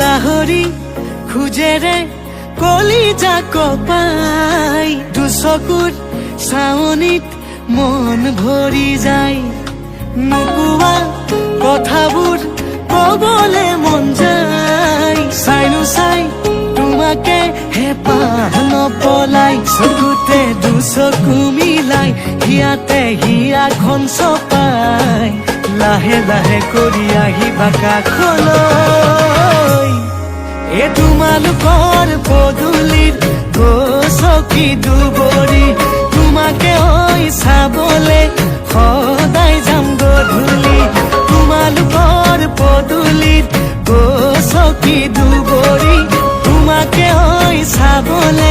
লাহৰি খুজেৰে কলিজা কপাই দুচকুৰ চাৱনিত মন ভৰি যায় নোকোৱা কথাবোৰ কবলে মন যায় চাইনো চাই তোমাকে হেঁপাহ নপলাই চকুতে দুচকু মিলাই হিয়াতে হিয়াখন চপাই লাহে লাহে কৰি আহিবা কাষলৈ এ তোমালোকৰ পদূলিত গছকি দুবৰি তোমাকে ঐ চাবলে সদায় যাম গধূলি তোমালোকৰ পদূলিত গছকি দুবৰি তোমাকে ঐ চাবলে